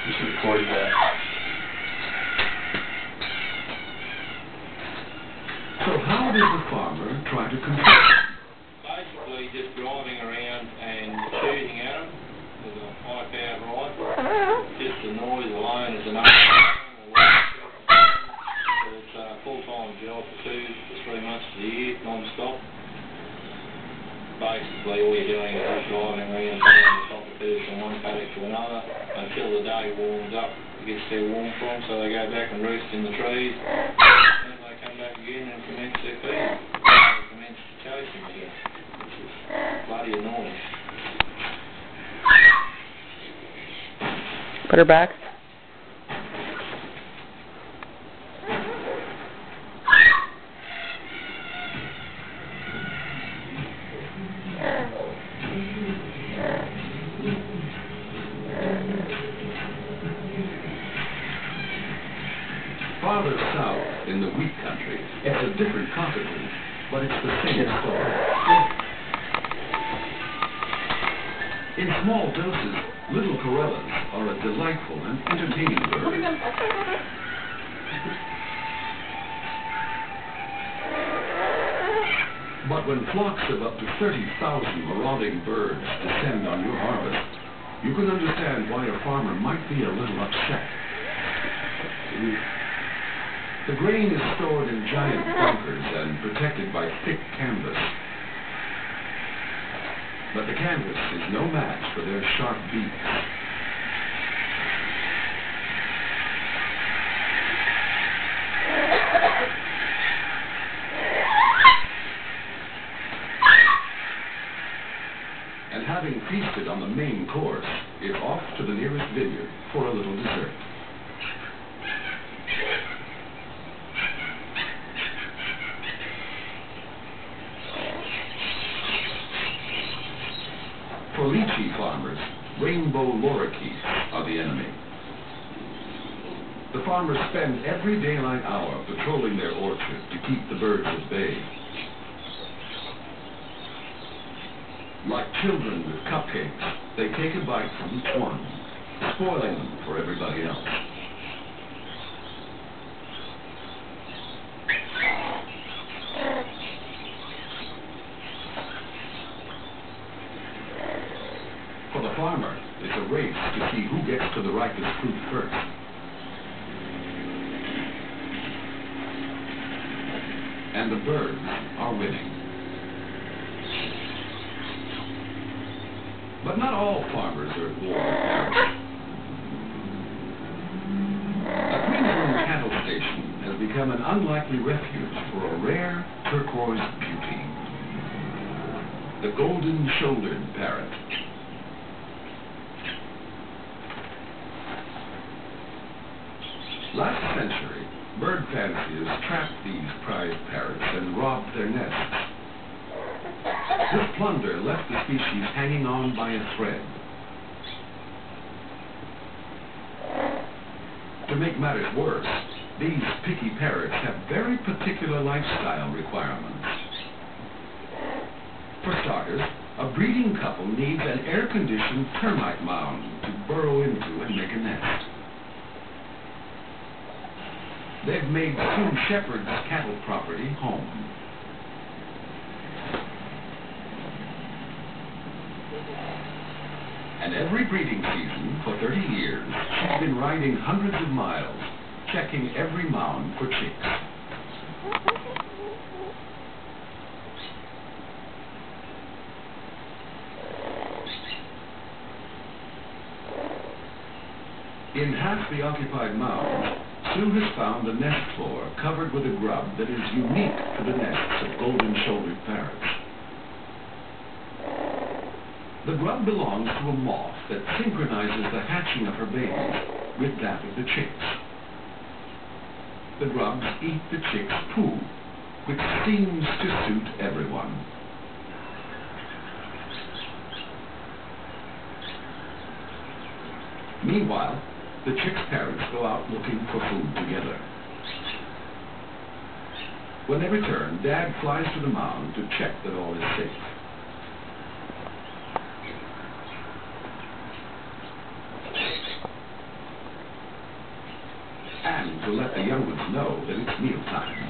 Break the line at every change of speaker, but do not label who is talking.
Just record that.
So how does the farmer try to control it?
Basically just driving around and shooting at them with a high-powered rifle. Just the noise alone is enough. It's a full-time job for 2 to 3 months of the year, non-stop. Basically all you're doing is just driving around the cockatoos from one paddock to another until the day warms up. It gets too warm for them, so they go back and roost in the trees. And they come back again and commence their feeding. They commence chasing again, which is bloody annoying.
Put her back.
Farther south, in the wheat country, it's a different cockatoo, but it's the same story. In small doses, little corellas are a delightful and entertaining bird. But when flocks of up to 30,000 marauding birds descend on your harvest, you can understand why a farmer might be a little upset. The grain is stored in giant bunkers and protected by thick canvas. But the canvas is no match for their sharp beaks. And having feasted on the main course, it's off to the nearest vineyard for a little dessert. For lychee farmers, rainbow lorikeets are the enemy. The farmers spend every daylight hour patrolling their orchard to keep the birds at bay. Like children with cupcakes, they take a bite from each one, spoiling them for everybody else. For the farmer, it's a race to see who gets to the ripest fruit first. And the birds are winning. But not all farmers are at war with parrots. A Queensland cattle station has become an unlikely refuge for a rare turquoise beauty, the golden-shouldered parrot. Last century, bird fanciers trapped these prized parrots and robbed their nests. This plunder left the species hanging on by a thread. To make matters worse, these picky parrots have very particular lifestyle requirements. For starters, a breeding couple needs an air-conditioned termite mound to burrow into and make a nest. They've made Sue Shepherd's cattle property home. And every breeding season for 30 years, she's been riding hundreds of miles, checking every mound for chicks. In half the occupied mounds, Sue has found a nest floor covered with a grub that is unique to the nests of golden-shouldered parrots. The grub belongs to a moth that synchronizes the hatching of her babies with that of the chicks. The grubs eat the chicks' poo, which seems to suit everyone. Meanwhile, the chicks' parents go out looking for food together. When they return, Dad flies to the mound to check that all is safe. and to let the young ones know that it's mealtime.